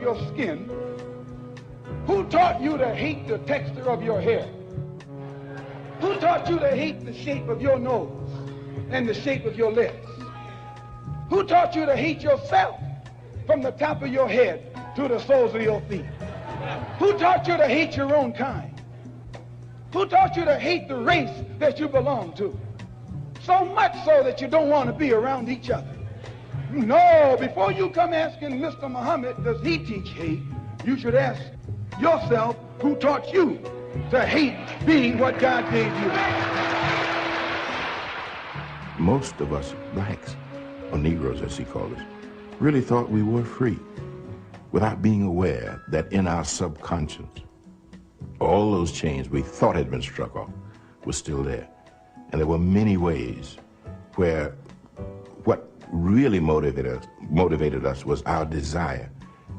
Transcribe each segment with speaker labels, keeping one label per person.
Speaker 1: your skin? Who taught you to hate the texture of your hair? Who taught you to hate the shape of your nose and the shape of your lips? Who taught you to hate yourself from the top of your head to the soles of your feet? Who taught you to hate your own kind? Who taught you to hate the race that you belong to? So much so that you don't want to be around each other. No, before you come asking Mr. Muhammad, does he teach hate? You should ask yourself, who taught you to hate being what God gave you?
Speaker 2: Most of us blacks, or Negroes as he called us, really thought we were free without being aware that in our subconscious, all those chains we thought had been struck off were still there. And there were many ways where what really motivated us was our desire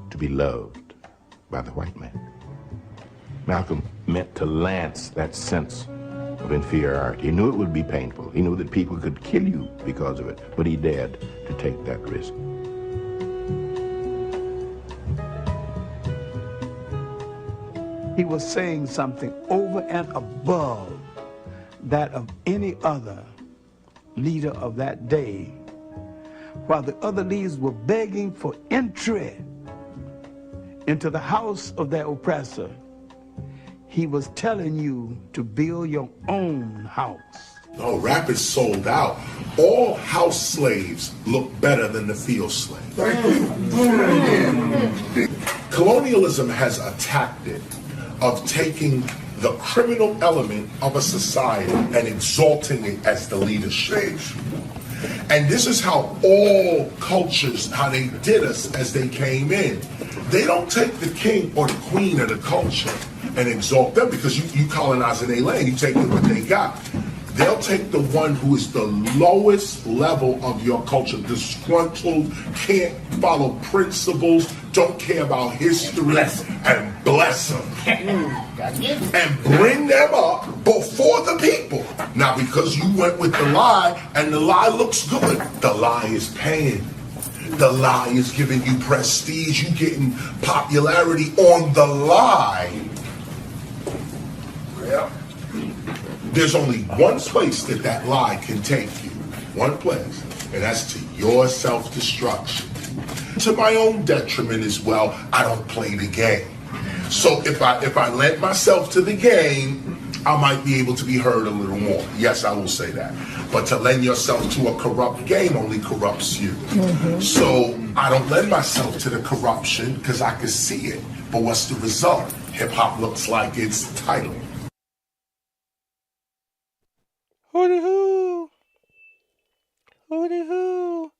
Speaker 2: to be loved by the white man. Malcolm meant to lance that sense of inferiority. He knew it would be painful. He knew that people could kill you because of it, but he dared to take that risk.
Speaker 3: He was saying something over and above that of any other leader of that day. While the other leaders were begging for entry into the house of their oppressor, he was telling you to build your own house.
Speaker 4: No, rap is sold out. All house slaves look better than the field slave. Colonialism has a tactic of taking the criminal element of a society and exalting it as the leadership. And this is how all cultures, how they did us as they came in. They don't take the king or the queen of the culture and exalt them because you colonizing their land, you taking what they got. They'll take the one who is the lowest level of your culture, disgruntled, can't follow principles, don't care about history, and bless them. And bring them up before the people. Now, because you went with the lie, and the lie looks good, the lie is paying. The lie is giving you prestige, you getting popularity on the lie. Yeah. There's only one place that lie can take you. One place. And that's to your self-destruction. To my own detriment as well, I don't play the game. So if I lend myself to the game, I might be able to be heard a little more. Yes, I will say that. But to lend yourself to a corrupt game only corrupts you. Mm-hmm. So I don't lend myself to the corruption because I can see it. But what's the result? Hip-hop looks like its title.
Speaker 5: Hooty hoo. Hooty hoo.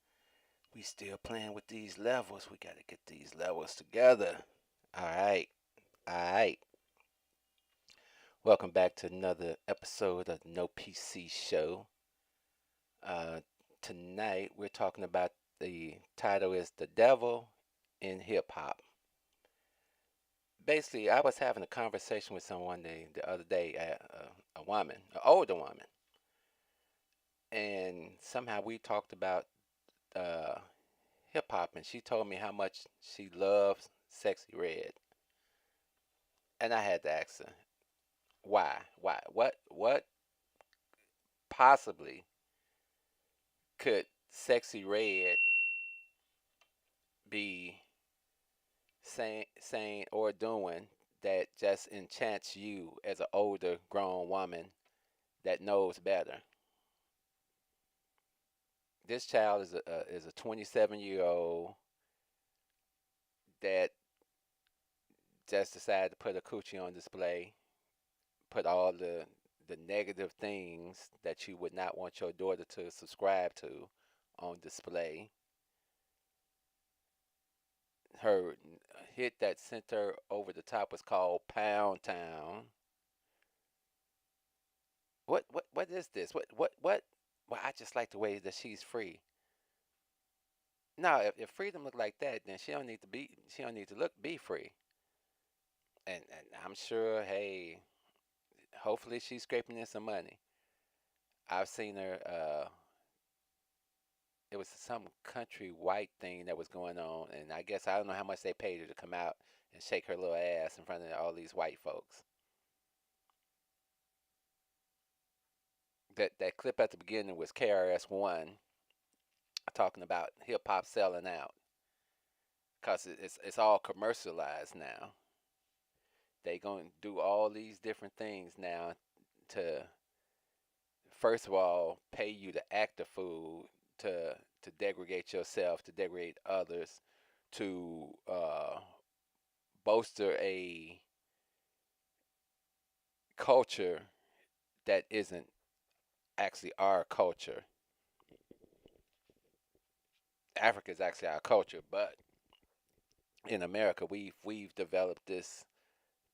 Speaker 5: We still playing with these levels. We got to get these levels together. All right. Welcome back to another episode of No PC Show. Tonight we're talking about, the title is The Devil in Hip Hop. Basically, I was having a conversation with someone the other day, a woman, an older woman. And somehow we talked about hip hop, and she told me how much she loves Sexy Red. And I had to ask her, why? What possibly could Sexy Red be saying or doing that just enchants you as an older grown woman that knows better? This child is a 27-year-old that just decided to put a coochie on display, put all the negative things that you would not want your daughter to subscribe to on display. Her hit that sent her over the top was called Pound Town. What is this? What? Well, I just like the way that she's free. Now, if freedom look like that, then she don't need to be free. And I'm sure, hey, hopefully she's scraping in some money. I've seen her it was some country white thing that was going on, and I guess I don't know how much they paid her to come out and shake her little ass in front of all these white folks. That clip at the beginning was KRS-One talking about hip hop selling out because it's all commercialized now. They gonna do all these different things now to first of all pay you to act a fool, to degrade yourself, to degrade others, to bolster a culture that isn't actually our culture. Africa is actually our culture, but in America we've developed this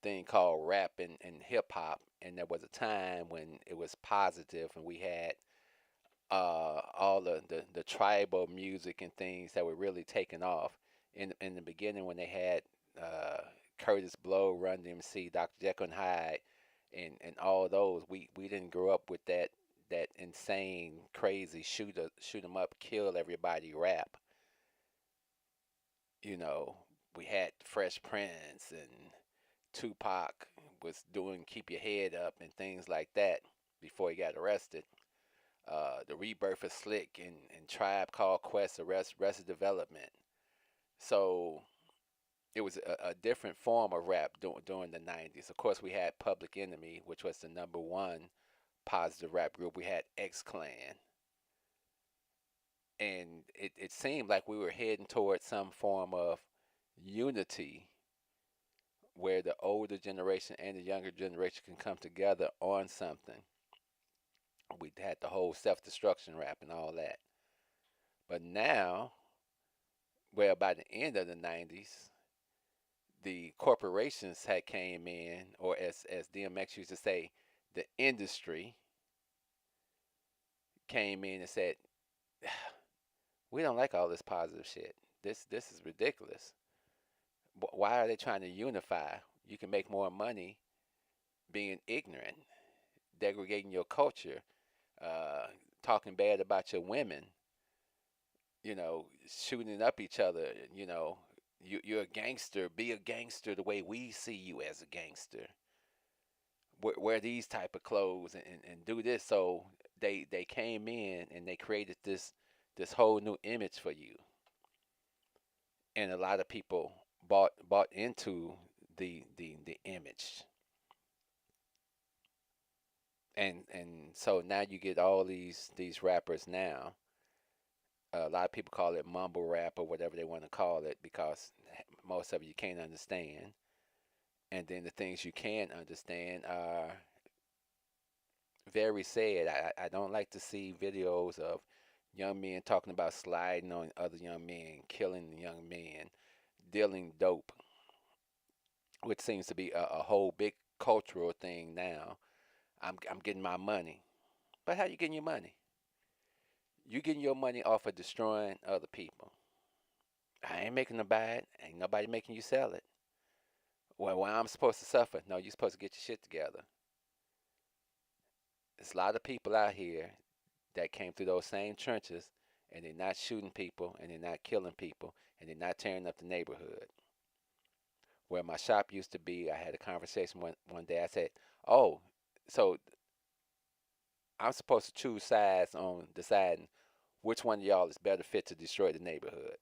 Speaker 5: thing called rap and hip hop, and there was a time when it was positive, and we had all the tribal music and things that were really taking off. In the beginning, when they had Curtis Blow, Run DMC, Dr. Jekyll and Hyde, and all those, we didn't grow up with that insane, crazy shoot 'em up, kill everybody rap. You know, we had Fresh Prince and Tupac was doing Keep Your Head Up and things like that before he got arrested. The rebirth of Slick and Tribe Called Quest, Arrested Development. So it was a different form of rap during the 90s. Of course, we had Public Enemy, which was the number one positive rap group. We had X Clan. And it seemed like we were heading towards some form of unity where the older generation and the younger generation can come together on something. We had the whole self-destruction rap and all that. But now, well, by the end of the 90s, the corporations had came in, or as DMX used to say, the industry came in and said, we don't like all this positive shit. This is ridiculous. Why are they trying to unify? You can make more money being ignorant, degrading your culture, talking bad about your women, shooting up each other. You're a gangster. Be a gangster the way we see you as a gangster. Wear these type of clothes and do this. So they came in and they created this whole new image for you, and a lot of people bought into the image, and so now you get all these rappers now. A lot of people call it mumble rap or whatever they want to call it because most of it you can't understand, and then the things you can understand are very sad. I don't like to see videos of young men talking about sliding on other young men, killing young men, dealing dope, which seems to be a whole big cultural thing now. I'm getting my money. But how you getting your money? You getting your money off of destroying other people. I ain't making them buy it. Ain't nobody making you sell it. Well, I'm supposed to suffer. No, you're supposed to get your shit together. There's a lot of people out here that came through those same trenches, and they're not shooting people, and they're not killing people, and they're not tearing up the neighborhood. Where my shop used to be, I had a conversation one day. I said, oh, so I'm supposed to choose sides on deciding which one of y'all is better fit to destroy the neighborhood.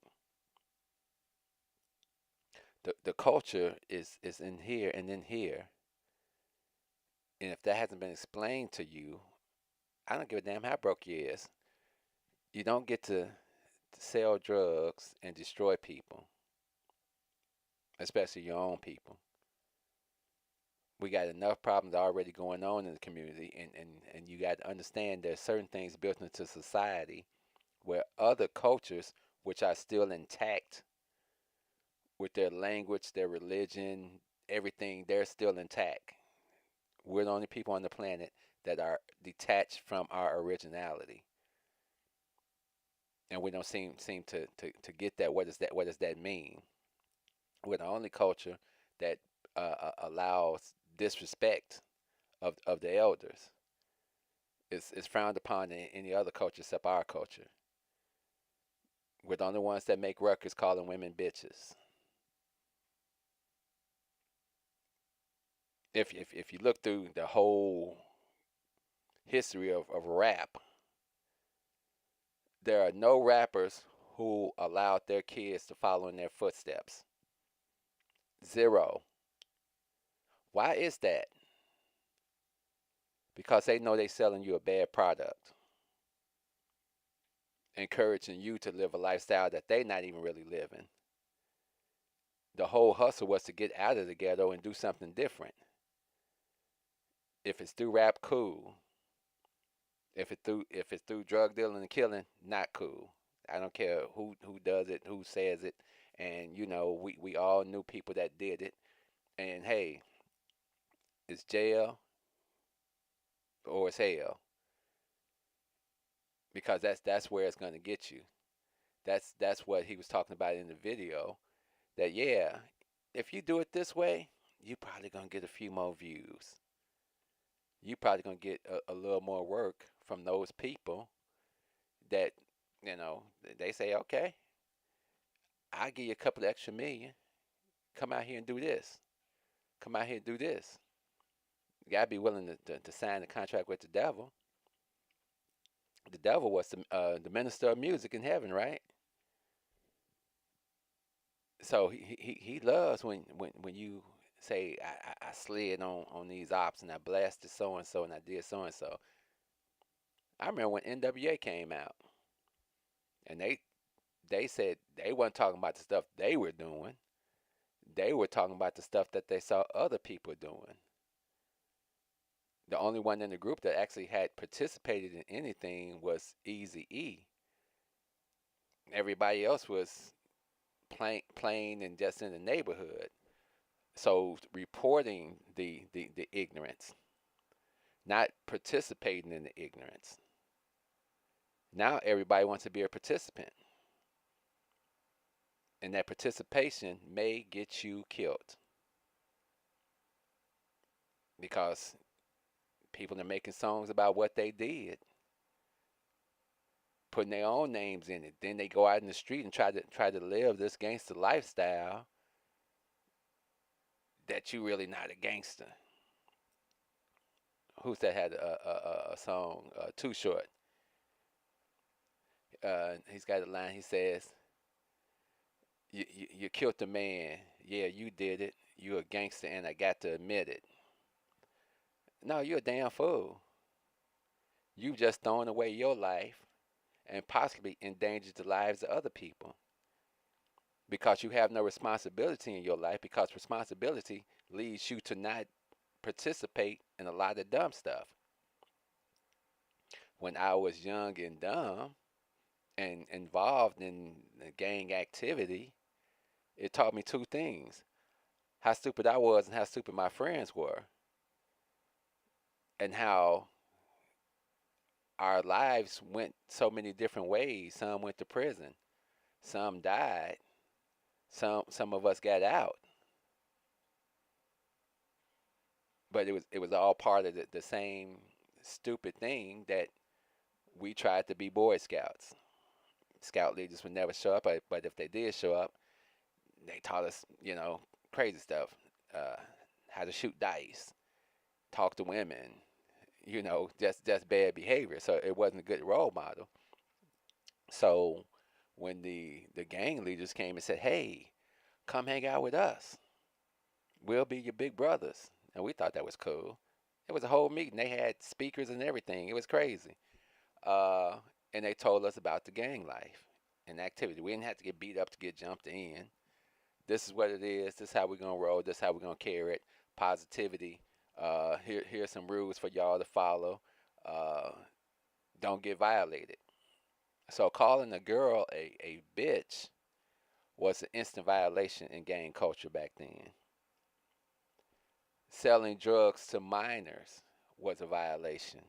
Speaker 5: The culture is in here and in here. And if that hasn't been explained to you, I don't give a damn how broke you is. You don't get to sell drugs and destroy people, especially your own people. We got enough problems already going on in the community, and you got to understand there's certain things built into society where other cultures, which are still intact with their language, their religion, everything, they're still intact. We're the only people on the planet that are detached from our originality, and we don't seem to get that. What does that mean? We're the only culture that allows disrespect of the elders. It's frowned upon in any other culture except our culture. We're the only ones that make records calling women bitches. If you look through the whole history of rap, there are no rappers who allowed their kids to follow in their footsteps. Zero. Why is that? Because they know they're selling you a bad product, encouraging you to live a lifestyle that they're not even really living. The whole hustle was to get out of the ghetto and do something different. If it's through rap, cool. If it's through drug dealing and killing, not cool. I don't care who does it, who says it, and we all knew people that did it. And hey, it's jail or it's hell, because that's where it's gonna get you. That's what he was talking about in the video. That, yeah, if you do it this way, you probably gonna get a few more views. You probably gonna get a little more work from those people that they say, okay, I'll give you a couple of extra million. Come out here and do this. Come out here and do this. You gotta be willing to sign the contract with the devil. The devil was the minister of music in heaven, right? So he loves when you say, I slid on these ops and I blasted so and so and I did so and so. I remember when NWA came out, and they said they weren't talking about the stuff they were doing. They were talking about the stuff that they saw other people doing. The only one in the group that actually had participated in anything was Eazy-E. Everybody else was plain and just in the neighborhood. So reporting the ignorance, not participating in the ignorance. Now everybody wants to be a participant. And that participation may get you killed. Because people are making songs about what they did, putting their own names in it. Then they go out in the street and try to live this gangster lifestyle that you really not a gangster. Who's that had a song, Too Short? He's got a line. He says, you killed the man. Yeah, you did it. You a gangster, and I got to admit it. No, you're a damn fool. You've just thrown away your life and possibly endangered the lives of other people, because you have no responsibility in your life, because responsibility leads you to not participate in a lot of dumb stuff. When I was young and dumb and involved in gang activity, it taught me two things: how stupid I was and how stupid my friends were, and how our lives went so many different ways. Some went to prison, some died, some of us got out. But it was all part of the same stupid thing, that we tried to be Boy Scouts. Scout leaders would never show up, but if they did show up, they taught us, crazy stuff. How to shoot dice, talk to women, just bad behavior. So it wasn't a good role model. So when the gang leaders came and said, hey, come hang out with us, we'll be your big brothers. And we thought that was cool. It was a whole meeting. They had speakers and everything. It was crazy. And they told us about the gang life and activity. We didn't have to get beat up to get jumped in. This is what it is. This is how we're going to roll. This is how we're going to carry it. Positivity. Here's some rules for y'all to follow. Don't get violated. So calling a girl a bitch was an instant violation in gang culture back then. Selling drugs to minors was a violation.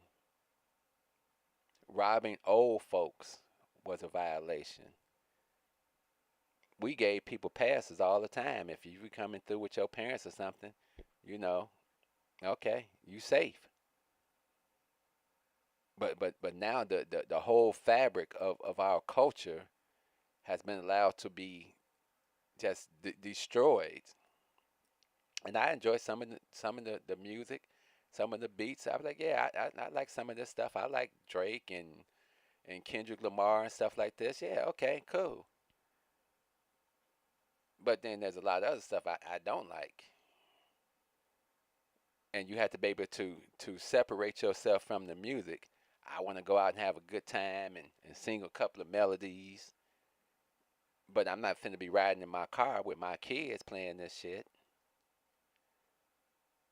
Speaker 5: Robbing old folks was a violation. We gave people passes all the time. If you were coming through with your parents or something, okay, you safe. But now the whole fabric of our culture has been allowed to be just destroyed. And I enjoy some of the music, some of the beats. I was like, yeah, I like some of this stuff. I like Drake and Kendrick Lamar and stuff like this. Yeah, okay, cool. But then there's a lot of other stuff I don't like. And you have to be able to separate yourself from the music. I want to go out and have a good time and sing a couple of melodies, but I'm not finna be riding in my car with my kids playing this shit.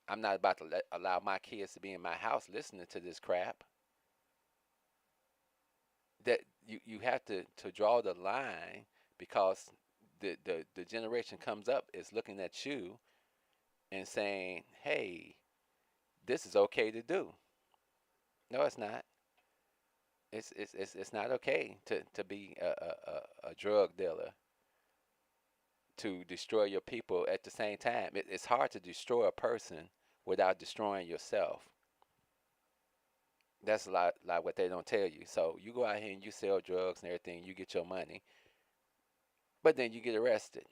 Speaker 5: I'm not about to allow my kids to be in my house listening to this crap. That you have to draw the line because the generation comes up is looking at you and saying, "Hey, this is okay to do." No, it's not. It's not okay to be a drug dealer, to destroy your people at the same time. It's hard to destroy a person without destroying yourself. That's a lot like what they don't tell you. So you go out here and you sell drugs and everything, you get your money, but then you get arrested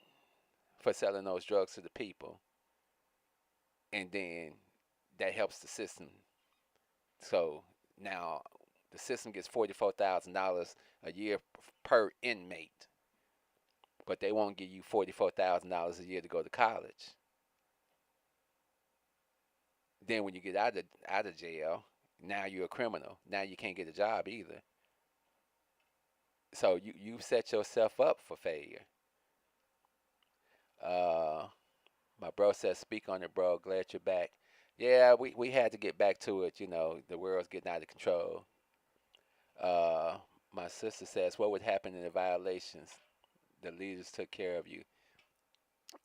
Speaker 5: for selling those drugs to the people, and then that helps the system. So now the system gets $44,000 a year per inmate, but they won't give you $44,000 a year to go to college. Then when you get out of jail, now you're a criminal. Now you can't get a job either. So you set yourself up for failure. Uh, my bro says, "Speak on it, bro. Glad you're back." Yeah, we had to get back to it. The world's getting out of control. Uh, my sister says, "What would happen in the violations? The leaders took care of you."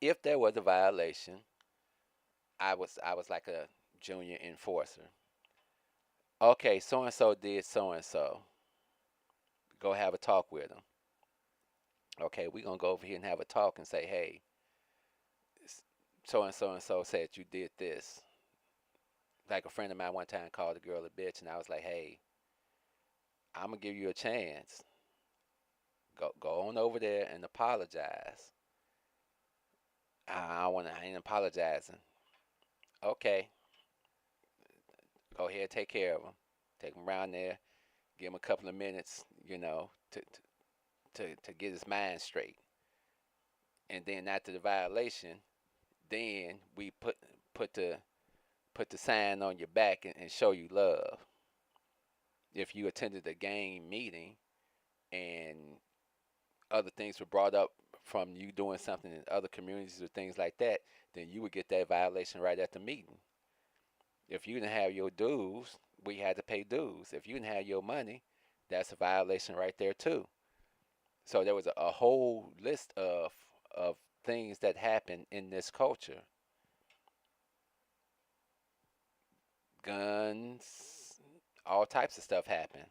Speaker 5: If there was a violation, I was like a junior enforcer. Okay, so and so did so and so. Go have a talk with them. Okay, we're gonna go over here and have a talk and say, "Hey, so and so and so said you did this." Like a friend of mine one time called a girl a bitch, and I was like, "Hey, I'm gonna give you a chance. Go on over there and apologize." I ain't apologizing. Okay, go ahead, take care of them. Take him around there, give him a couple of minutes, to get his mind straight. And then after the violation, then we put the put the sign on your back and show you love. If you attended a gang meeting and other things were brought up from you doing something in other communities or things like that, then you would get that violation right at the meeting. If you didn't have your dues, we had to pay dues. If you didn't have your money, that's a violation right there too. So there was a whole list of things that happened in this culture. Guns, all types of stuff happened.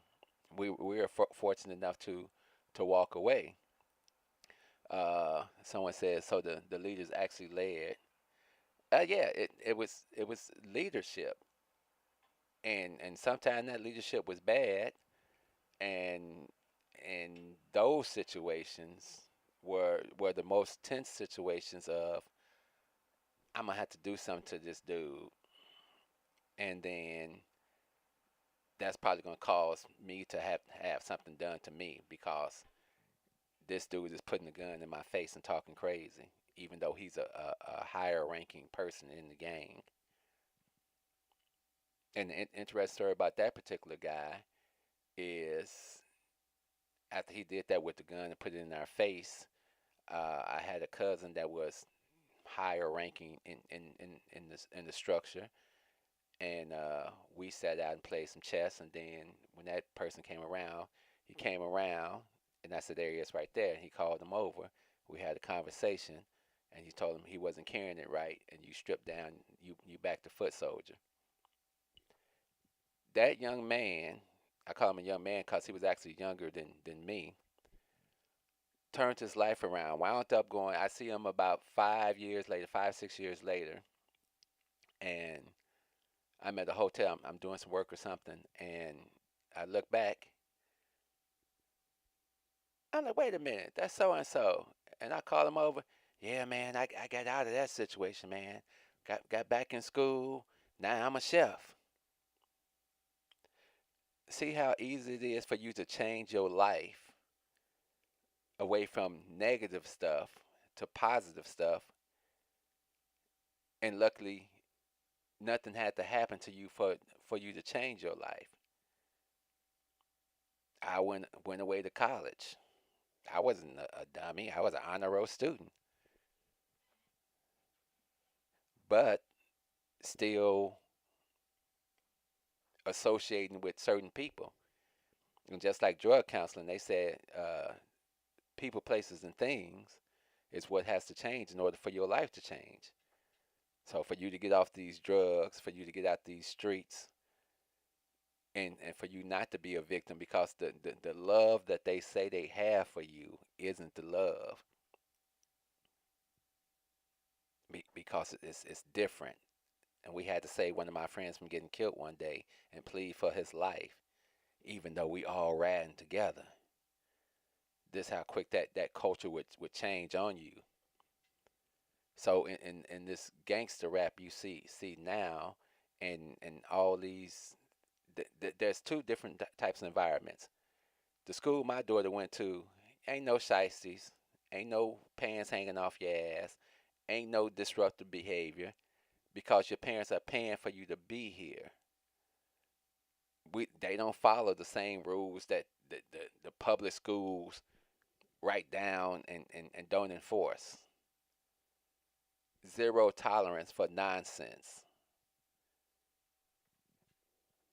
Speaker 5: We were fortunate enough to walk away. Someone says so. The leaders actually led. Yeah, it was leadership, and sometimes that leadership was bad, and and those situations were the most tense situations of I'm gonna have to do something to this dude, and then that's probably gonna cause me to have something done to me because this dude is putting a gun in my face and talking crazy, even though he's a higher ranking person in the gang. And the interesting story about that particular guy is after he did that with the gun and put it in our face, I had a cousin that was higher ranking in the structure, and we sat out and played some chess. And then when that person came around, he came around, and I said, "There he is, right there." And he called him over. We had a conversation, and he told him he wasn't carrying it right, and you stripped down, you back to foot soldier. That young man, I call him a young man because he was actually younger than me, turned his life around, wound up going. I see him about 5 years later, 5, 6 years later, and I'm at a hotel. I'm doing some work or something, and I look back, I'm like, wait a minute, that's so and so. And I call him over. Yeah, man, I got out of that situation, man. Got back in school. Now I'm a chef. See how easy it is for you to change your life away from negative stuff to positive stuff. And luckily, nothing had to happen to you for you to change your life. I went away to college. I wasn't a dummy. I was an honor roll student, but still associating with certain people. And just like drug counseling, they said people, places, and things is what has to change in order for your life to change. So for you to get off these drugs, for you to get out these streets, and for you not to be a victim, because the love that they say they have for you isn't the love, because it's different. And we had to save one of my friends from getting killed one day and plead for his life, even though we all ran together. This how quick that culture would change on you. So in this gangster rap you see now, and all these, there's two different types of environments. The school my daughter went to ain't no shiesties, ain't no pants hanging off your ass, ain't no disruptive behavior, because your parents are paying for you to be here. They don't follow the same rules that the public schools write down and don't enforce. Zero tolerance for nonsense.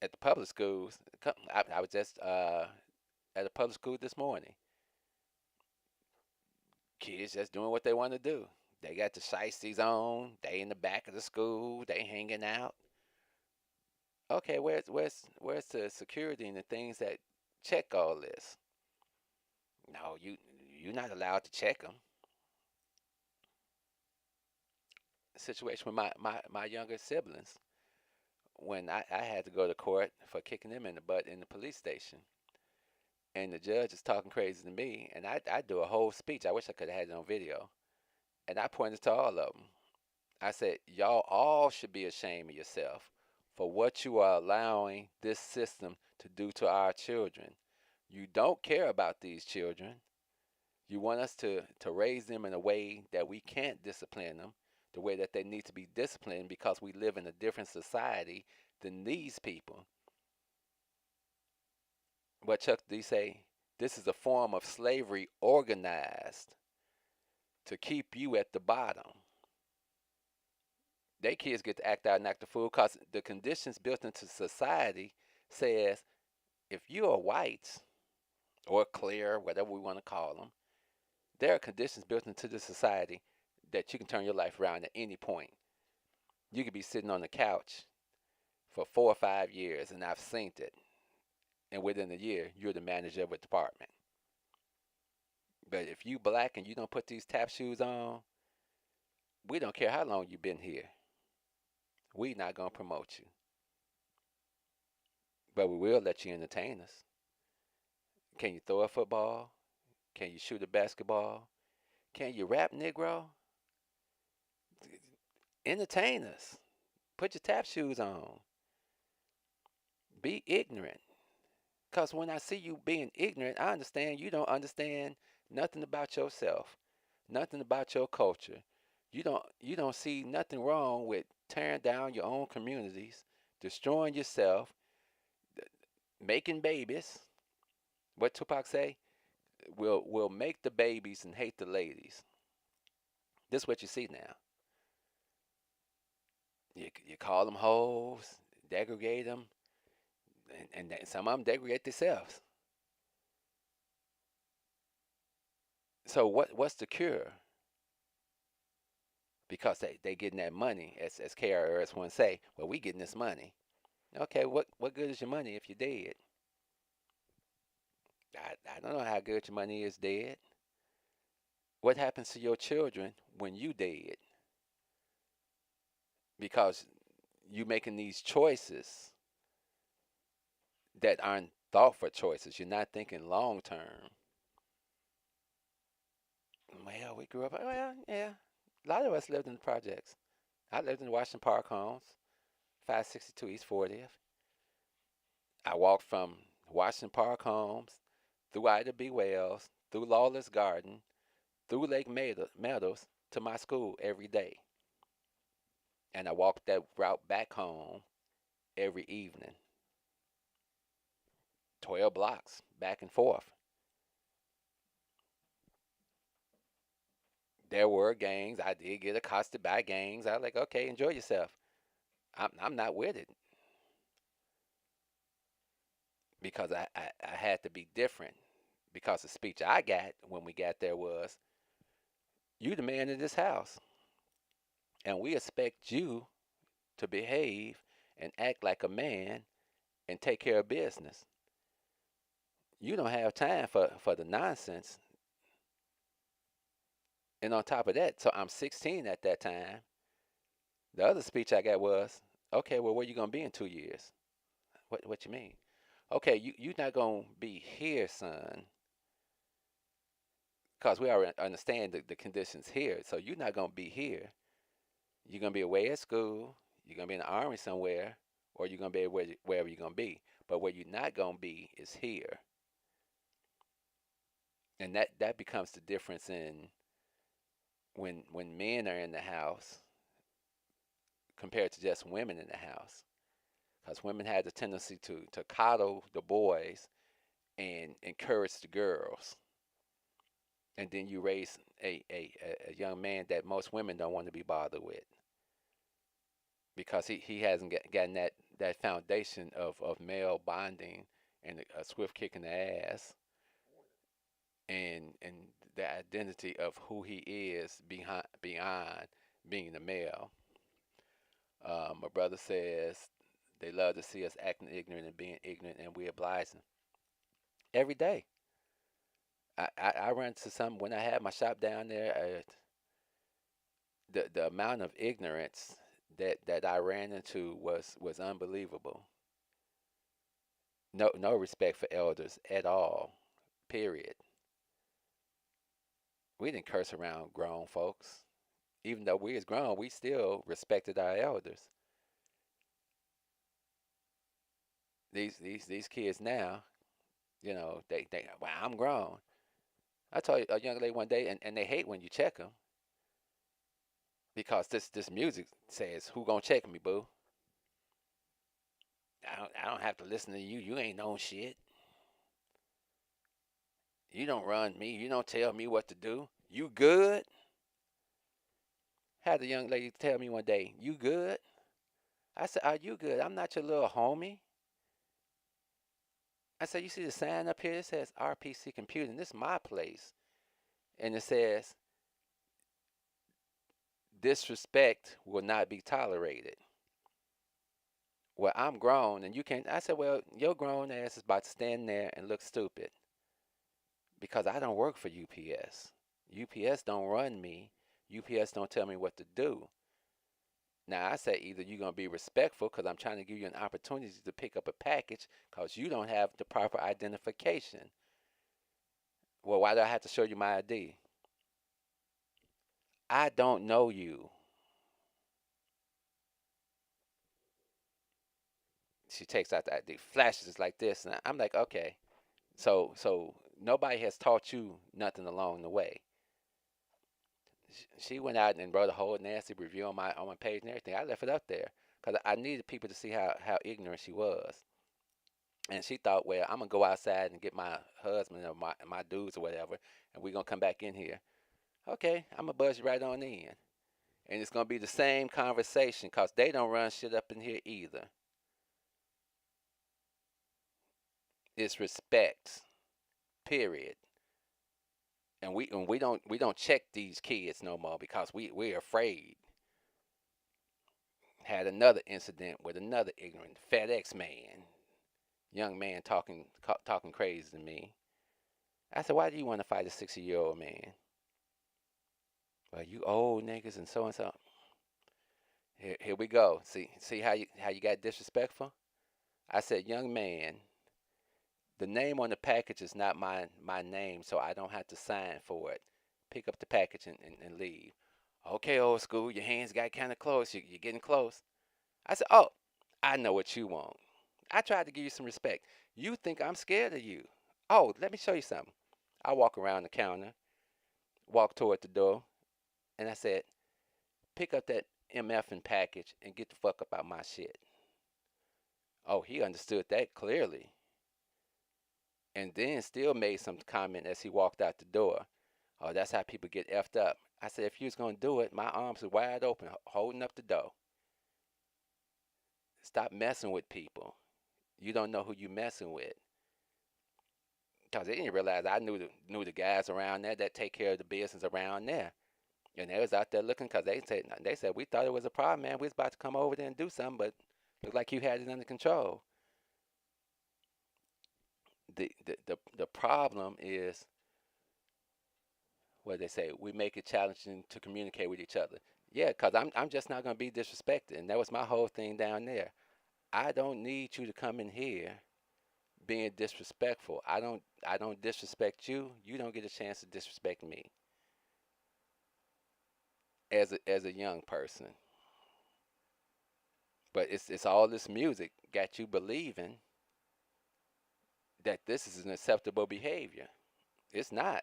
Speaker 5: At the public schools, I was just at a public school this morning. Kids just doing what they want to do. They got the shiesties on. They in the back of the school. They hanging out. Okay, where's the security and the things that check all this? No, you're not allowed to check them. Situation with my younger siblings, when I had to go to court for kicking them in the butt in the police station. And the judge is talking crazy to me, and I do a whole speech. I wish I could have had it on video. And I pointed to all of them. I said, y'all all should be ashamed of yourself for what you are allowing this system to do to our children. You don't care about these children. You want us to raise them in a way that we can't discipline them, the way that they need to be disciplined, because we live in a different society than these people. What Chuck D say? This is a form of slavery organized to keep you at the bottom. They kids get to act out and act a fool because the conditions built into society says if you are white or clear, whatever we want to call them, there are conditions built into the society that you can turn your life around at any point. You could be sitting on the couch for 4 or 5 years, and I've seen it. And within a year, you're the manager of a department. But if you black and you don't put these tap shoes on, we don't care how long you've been here. We not going to promote you. But we will let you entertain us. Can you throw a football? Can you shoot a basketball? Can you rap, Negro? Entertain us. Put your tap shoes on. Be ignorant. Because when I see you being ignorant, I understand you don't understand nothing about yourself, nothing about your culture. You don't see nothing wrong with tearing down your own communities, destroying yourself, making babies. What Tupac say? We'll make the babies and hate the ladies. This is what you see now. You call them hoes, degrade them, and some of them degrade themselves. So what's the cure? Because they getting that money, as KRS One say, well, we getting this money. Okay, what good is your money if you're dead? I don't know how good your money is dead. What happens to your children when you dead? Because you making these choices that aren't thoughtful choices. You're not thinking long term. Well, we grew up. Well, yeah. A lot of us lived in the projects. I lived in the Washington Park Homes, 562 East 40th. I walked from Washington Park Homes through Ida B. Wells, through Lawless Garden, through Meadows to my school every day. And I walked that route back home every evening. 12 blocks back and forth. There were gangs. I did get accosted by gangs. I was like, okay, enjoy yourself. I'm not with it because I had to be different. Because the speech I got when we got there was, you the man of this house. And we expect you to behave and act like a man and take care of business. You don't have time for the nonsense. And on top of that, so I'm 16 at that time. The other speech I got was, okay, well, where you gonna be in 2 years? What you mean? Okay, you not gonna be here, son, because we already understand the conditions here. So you're not gonna be here. You're gonna be away at school. You're gonna be in the army somewhere, or you're gonna be wherever you're gonna be. But where you're not gonna be is here, and that becomes the difference in when men are in the house compared to just women in the house. Because women had the tendency to coddle the boys and encourage the girls. And then you raise a young man that most women don't want to be bothered with because he hasn't gotten that foundation of male bonding and a swift kick in the ass and the identity of who he is beyond being a male. My brother says they love to see us acting ignorant and being ignorant, and we oblige them every day. I run into some when I had my shop down there. The amount of ignorance that I ran into was unbelievable. No respect for elders at all. Period. We didn't curse around grown folks. Even though we was grown, we still respected our elders. These kids now, they well, I'm grown. I told a young lady one day, and they hate when you check them because this music says, "Who gonna check me, boo?" I don't have to listen to you. You ain't known shit. You don't run me. You don't tell me what to do. You good? Had a young lady tell me one day, "You good?" I said, "Are you good? I'm not your little homie." I said, "You see the sign up here? It says RPC Computing. This is my place." And it says, "Disrespect will not be tolerated." Well, I'm grown and you can't. I said, "Well, your grown ass is about to stand there and look stupid because I don't work for UPS. UPS don't run me. UPS don't tell me what to do." Now, I say either you're going to be respectful because I'm trying to give you an opportunity to pick up a package because you don't have the proper identification. Well, why do I have to show you my ID? I don't know you. She takes out the ID, flashes like this, and I'm like, okay. So nobody has taught you nothing along the way. She went out and wrote a whole nasty review on my page and everything. I left it up there because I needed people to see how ignorant she was. And she thought, well, I'm gonna go outside and get my husband or my dudes or whatever, and we're gonna come back in here. Okay, I'm gonna buzz you right on in, and it's gonna be the same conversation because they don't run shit up in here either. It's respect, period. And we don't check these kids no more because we're afraid. Had another incident with another ignorant FedEx man, young man talking crazy to me. I said, "Why do you want to fight a 60-year-old man?" "Well, you old niggas and so and so." Here we go. See how you got disrespectful? I said, "Young man, the name on the package is not my name, so I don't have to sign for it. pick up the package and leave. Okay, old school, your hands got kind of close. You're getting close. I said, oh, I know what you want. I tried to give you some respect. You think I'm scared of you. Oh, let me show you something. I walk around the counter, walk toward the door, and I said, pick up that MFing package and get the fuck up out my shit. Oh, he understood that clearly. And then still made some comment as he walked out the door. Oh, that's how people get effed up. I said, if you was going to do it, my arms are wide open, holding up the door. Stop messing with people. You don't know who you messing with. Because they didn't realize I knew the guys around there that take care of the business around there. And they was out there looking because they said, we thought it was a problem, man. We was about to come over there and do something, but looked like you had it under control. The problem is, what they say, we make it challenging to communicate with each other. Yeah, because I'm just not going to be disrespected. And that was my whole thing down there. I don't need you to come in here being disrespectful. I don't disrespect you. You don't get a chance to disrespect me as a young person. But it's all this music got you believing that this is an acceptable behavior. It's not.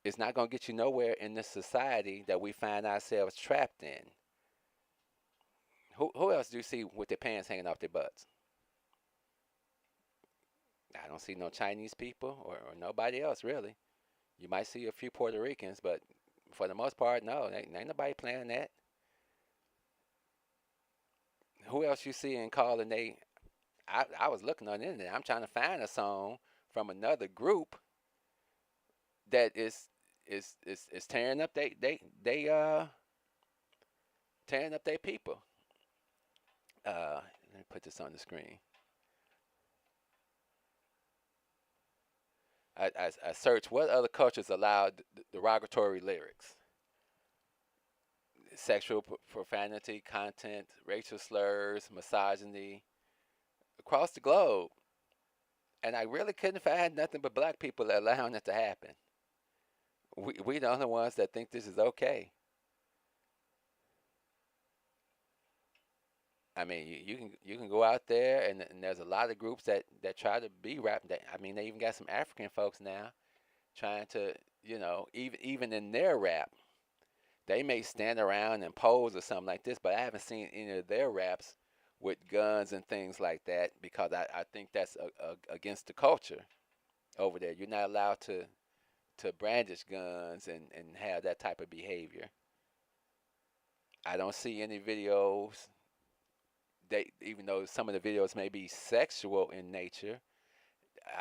Speaker 5: It's not going to get you nowhere in this society that we find ourselves trapped in. Who else do you see with their pants hanging off their butts? I don't see no Chinese people or nobody else really. You might see a few Puerto Ricans, but for the most part, no, ain't nobody playing that. Who else you see in calling I was looking on the internet. I'm trying to find a song from another group that is tearing up tearing up their people. Let me put this on the screen. I searched what other cultures allowed derogatory lyrics, sexual profanity, content, racial slurs, misogyny across the globe. And I really couldn't find nothing but black people allowing it to happen. We the only ones that think this is okay. I mean, you can go out there and there's a lot of groups that try to be rap. I mean, they even got some African folks now trying to, even in their rap, they may stand around and pose or something like this, but I haven't seen any of their raps with guns and things like that because I think that's against the culture over there. You're not allowed to brandish guns and have that type of behavior. I don't see any videos. Even though some of the videos may be sexual in nature,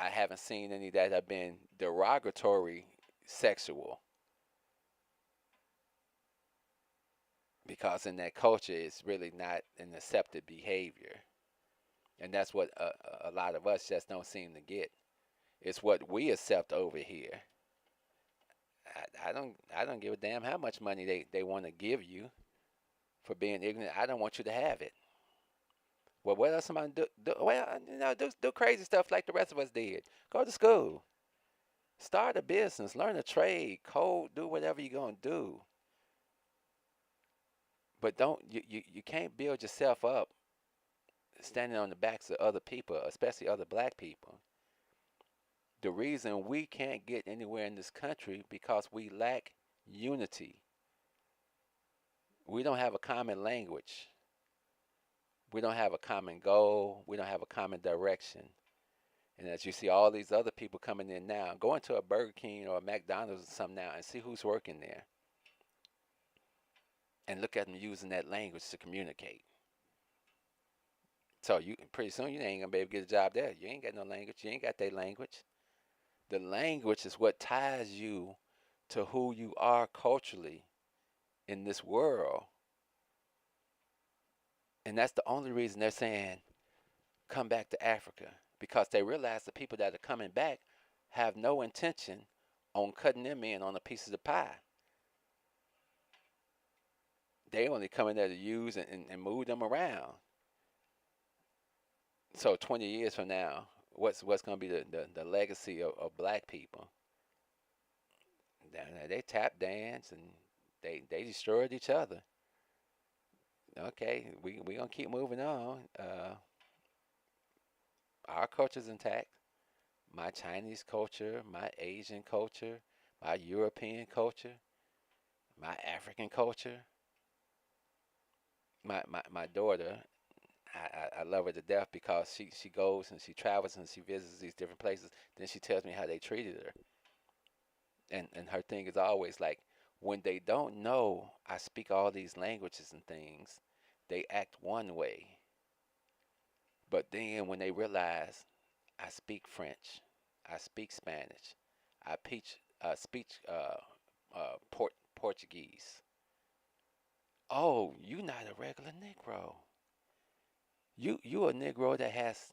Speaker 5: I haven't seen any that have been derogatory sexual. Because in that culture, it's really not an accepted behavior. And that's what a lot of us just don't seem to get. It's what we accept over here. I don't give a damn how much money they want to give you for being ignorant. I don't want you to have it. Well, what else am I do? Well, do crazy stuff like the rest of us did. Go to school. Start a business. Learn a trade. Code. Do whatever you're going to do. But you can't build yourself up standing on the backs of other people, especially other black people. The reason we can't get anywhere in this country because we lack unity. We don't have a common language. We don't have a common goal. We don't have a common direction. And as you see all these other people coming in now, go into a Burger King or a McDonald's or something now and see who's working there. And look at them using that language to communicate. So pretty soon you ain't going to be able to get a job there. You ain't got no language. You ain't got their language. The language is what ties you to who you are culturally in this world. And that's the only reason they're saying, come back to Africa. Because they realize the people that are coming back have no intention on cutting them in on a piece of the pie. They only come in there to use and move them around. So 20 years from now, what's going to be the legacy of black people? They tap dance and they destroyed each other. Okay, we gonna keep moving on. Our culture's intact. My Chinese culture, my Asian culture, my European culture, my African culture. My daughter, I love her to death because she goes and she travels and she visits these different places. Then she tells me how they treated her. And her thing is always like, when they don't know I speak all these languages and things, they act one way. But then when they realize I speak French, I speak Spanish, I speak Portuguese. Oh, you not a regular Negro. You a Negro that has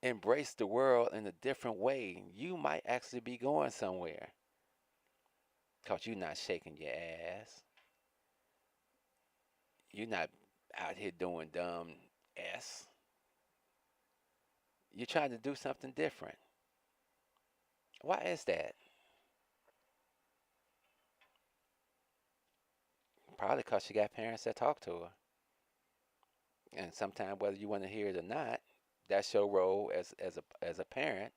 Speaker 5: embraced the world in a different way. You might actually be going somewhere. Cause you're not shaking your ass. You're not out here doing dumb s. You're trying to do something different. Why is that? Probably because she got parents that talk to her. And sometimes, whether you want to hear it or not, that's your role as a parent,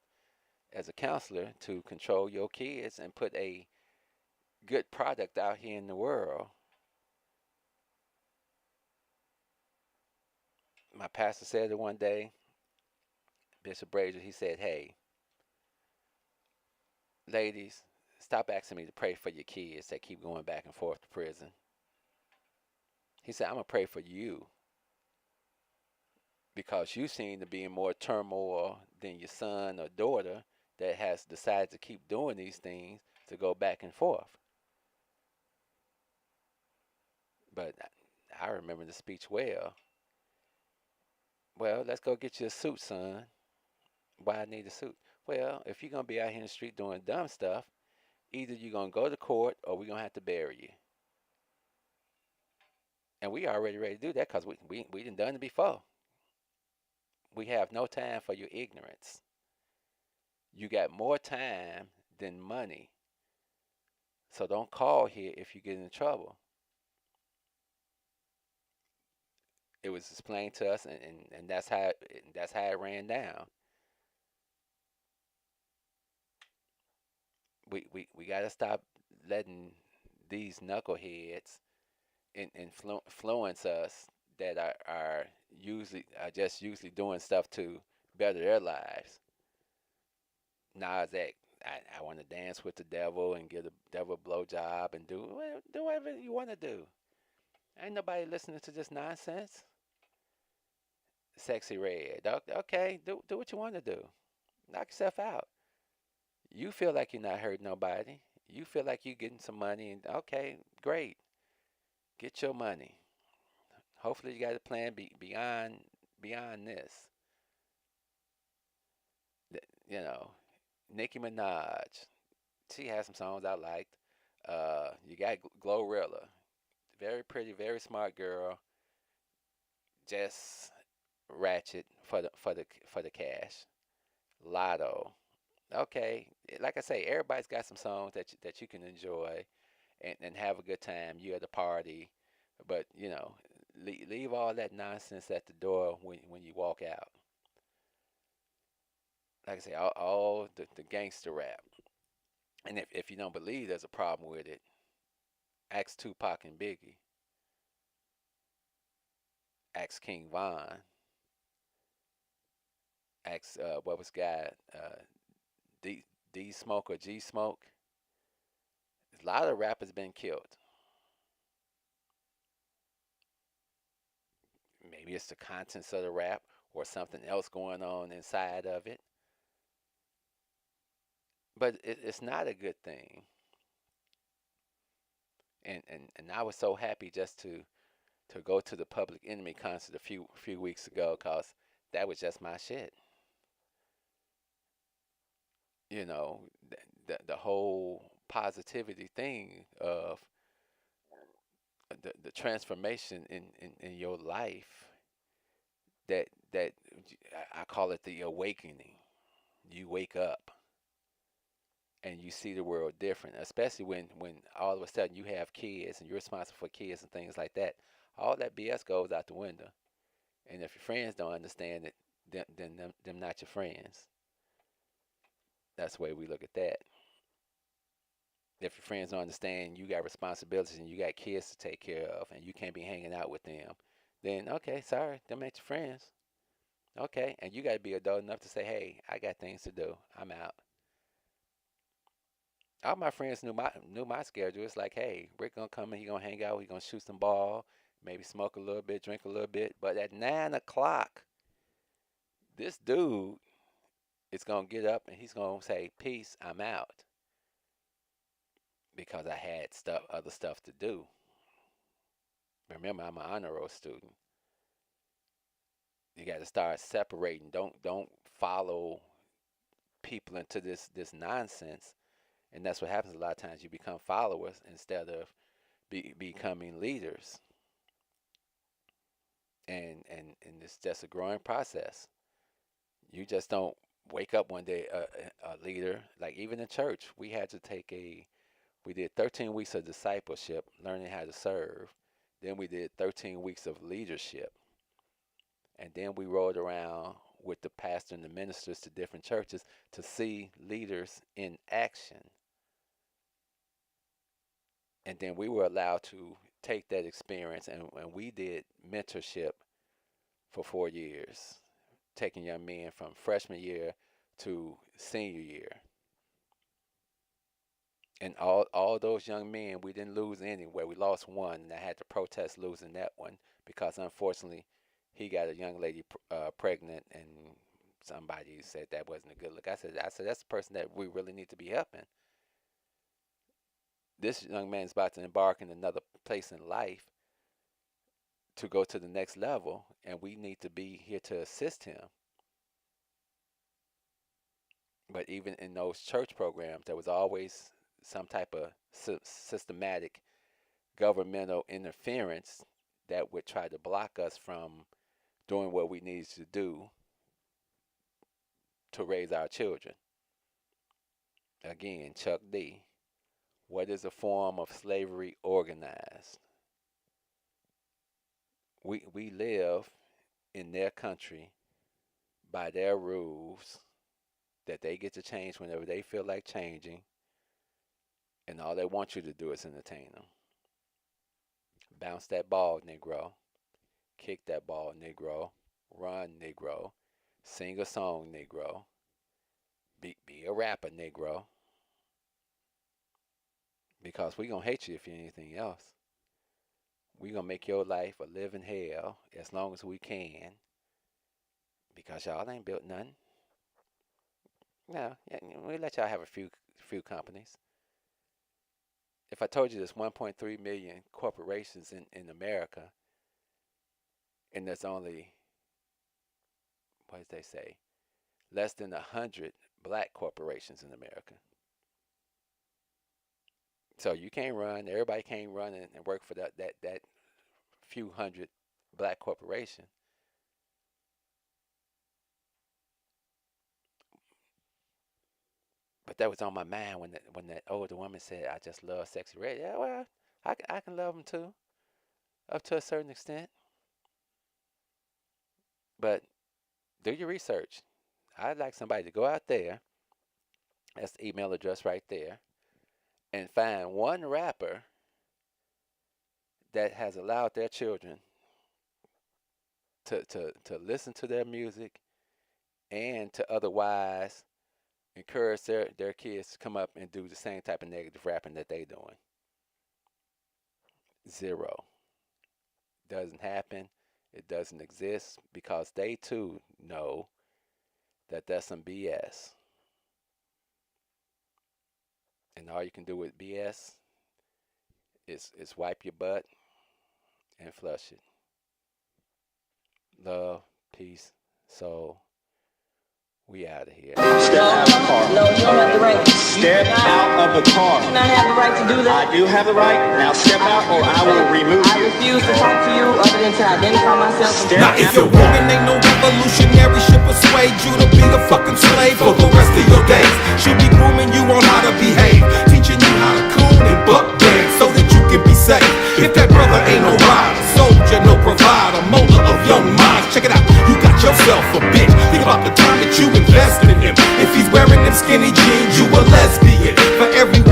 Speaker 5: as a counselor, to control your kids and put a good product out here in the world. My pastor said it one day, Bishop Brazier. He said, "Hey, ladies, stop asking me to pray for your kids that keep going back and forth to prison." He said, "I'm gonna pray for you because you seem to be in more turmoil than your son or daughter that has decided to keep doing these things to go back and forth." But I remember the speech well. Well, let's go get you a suit, son. Why I need a suit? Well, if you're gonna be out here in the street doing dumb stuff, either you're gonna go to court or we're gonna have to bury you. And we already ready to do that because we done it before. We have no time for your ignorance. You got more time than money. So don't call here if you get in trouble. It was explained to us, and that's how it ran down. We got to stop letting these knuckleheads influence us that are just usually doing stuff to better their lives. Nas X, I want to dance with the devil and get a devil blowjob and do whatever you want to do. Ain't nobody listening to this nonsense. Sexy Red, okay, do what you want to do. Knock yourself out. You feel like you're not hurting nobody. You feel like you're getting some money, and okay, great. Get your money. Hopefully, you got a plan beyond this. You know, Nicki Minaj. She has some songs I liked. You got Glorilla, very pretty, very smart girl. Just ratchet for the cash. Lotto. Okay, like I say, everybody's got some songs that you can enjoy and have a good time. You at a party, but leave all that nonsense at the door when you walk out. Like I say, all the gangster rap. And if you don't believe there's a problem with it, ask Tupac and Biggie, ask King Von, ask what was guy D Smoke or G Smoke. A lot of rappers been killed. Maybe it's the contents of the rap or something else going on inside of it. But it's not a good thing. And I was so happy just to go to the Public Enemy concert a few weeks ago because that was just my shit. You know, the whole positivity thing of the transformation in your life that I call it the awakening. You wake up and you see the world different, especially when all of a sudden you have kids and you're responsible for kids and things like that. All that BS goes out the window. And if your friends don't understand it, then them not your friends. That's the way we look at that. If your friends don't understand you got responsibilities and you got kids to take care of and you can't be hanging out with them, then okay, sorry, them ain't your friends. Okay, and you got to be adult enough to say, hey, I got things to do. I'm out. All my friends knew my schedule. It's like, hey, Rick gonna come and he gonna hang out. He gonna shoot some ball, maybe smoke a little bit, drink a little bit. But at 9 o'clock, this dude is gonna get up and he's gonna say, peace, I'm out, because I had other stuff to do. Remember, I'm an honor roll student. You got to start separating. Don't follow people into this nonsense, and that's what happens a lot of times. You become followers instead of becoming leaders, and it's just a growing process. You just don't wake up one day a leader. Like even in church, we did 13 weeks of discipleship, learning how to serve. Then we did 13 weeks of leadership. And then we rode around with the pastor and the ministers to different churches to see leaders in action. And then we were allowed to take that experience, and we did mentorship for 4 years, taking young men from freshman year to senior year. And all those young men, we didn't lose anywhere. We lost one, and I had to protest losing that one because unfortunately he got a young lady pregnant, and somebody said that wasn't a good look. I said that's the person that we really need to be helping. This young man is about to embark in another place in life to go to the next level, and we need to be here to assist him. But even in those church programs, there was always some type of systematic governmental interference that would try to block us from doing what we needed to do to raise our children. Again, Chuck D. What is a form of slavery organized? We live in their country by their rules that they get to change whenever they feel like changing, and all they want you to do is entertain them. Bounce that ball, Negro. Kick that ball, Negro. Run, Negro. Sing a song, Negro. Be a rapper, Negro. Because we gonna hate you if you're anything else. We gonna make your life a living hell as long as we can. Because y'all ain't built nothing. No, we let y'all have a few companies. If I told you there's 1.3 million corporations in America, and there's only, what did they say, less than 100 black corporations in America. So you can't run, everybody can't run and work for that few hundred black corporation. But that was on my mind when that older woman said, I just love Sexy Red. Yeah, well, I can love them too, up to a certain extent. But do your research. I'd like somebody to go out there, that's the email address right there, and find one rapper that has allowed their children to listen to their music and to otherwise encourage their kids to come up and do the same type of negative rapping that they doing. Zero. Doesn't happen. It doesn't exist because they too know that that's some BS. And all you can do with BS is wipe your butt and flush it. Love, peace, soul. We out of here.
Speaker 6: Step out of the car.
Speaker 7: No, you don't have the right.
Speaker 6: Step out of the car.
Speaker 7: You do not have the right to do that.
Speaker 6: I do have the right. Now step out or I will remove
Speaker 7: I
Speaker 6: you.
Speaker 7: refuse to talk to you other than to identify myself.
Speaker 6: Step
Speaker 8: If your woman ain't no revolutionary, she'll persuade you to be a fucking slave for the rest of your days. She'll be grooming you on how to behave, teaching you how to coon and buck dance so that you can be safe. If that brother ain't no rider, soldier, no provider, molder of young minds, check it out, you got yourself a bitch. Think about the time that you invested in him. If he's wearing them skinny jeans, you a lesbian. For every 100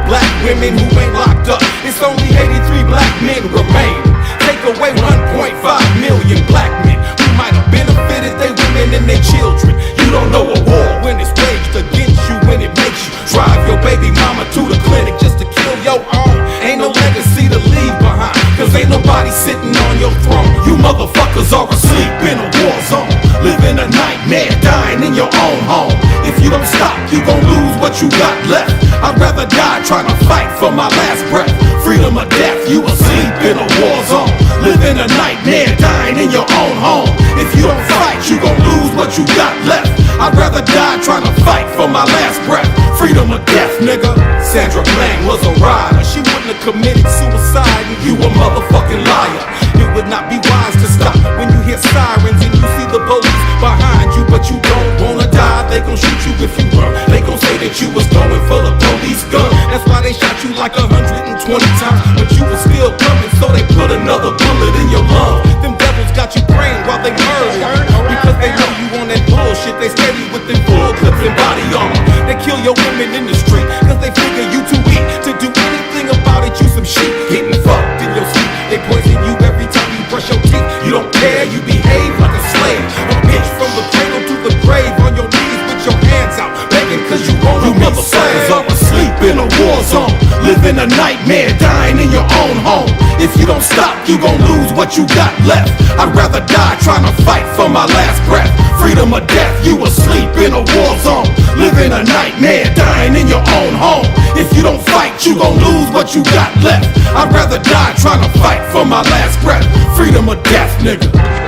Speaker 8: black women who ain't locked up, it's only 83 black men remain. Take away 1.5 million black men who might have benefited their women and their children. You don't know a war when it's waged against you, when it makes you drive your baby mama to the clinic just to kill your own. Ain't no legacy to leave behind, cause ain't nobody sitting on your throne. You motherfuckers are asleep in a war zone, living a nightmare, dying in your own home. If you don't stop, you gon' lose what you got left. I'd rather die trying to fight for my last breath. Freedom or death, you asleep in a war zone, living a nightmare, dying in your own home. If you don't fight, you gon' lose what you got left. I'd rather die trying to fight for my last breath. Freedom or death, nigga. Sandra Bland was a rider. She wouldn't have committed suicide, and you a motherfucking liar. It would not be wise to stop when you hear sirens and you see the police behind you, but you don't wanna die. They gon' shoot you if you run. They gon' say that you was going for the police gun. That's why they shot you like 120 times, but you was still coming, so they put another bullet in your lung. Them devils got you praying while they murder, because they know you on that bullshit. They steady with them bull clips and body armor. They kill your women in the street, cause they figure you too weak to do anything about it. You some shit, getting fucked in your sleep. They poison you every time you brush your teeth. You don't care, you behave like a slave, a bitch from the cradle to the grave, on your knees with your hands out, begging cause you wanna be motherfuckers are asleep in a war zone, living a nightmare, dying in your own home. If you don't stop, you gon' lose what you got left. I'd rather die trying to fight for my last breath. Freedom or death, you asleep in a war zone, living a nightmare, dying in your own home. If you don't fight, you gon' lose what you got left. I'd rather die trying to fight for my last breath. Freedom or death, nigga.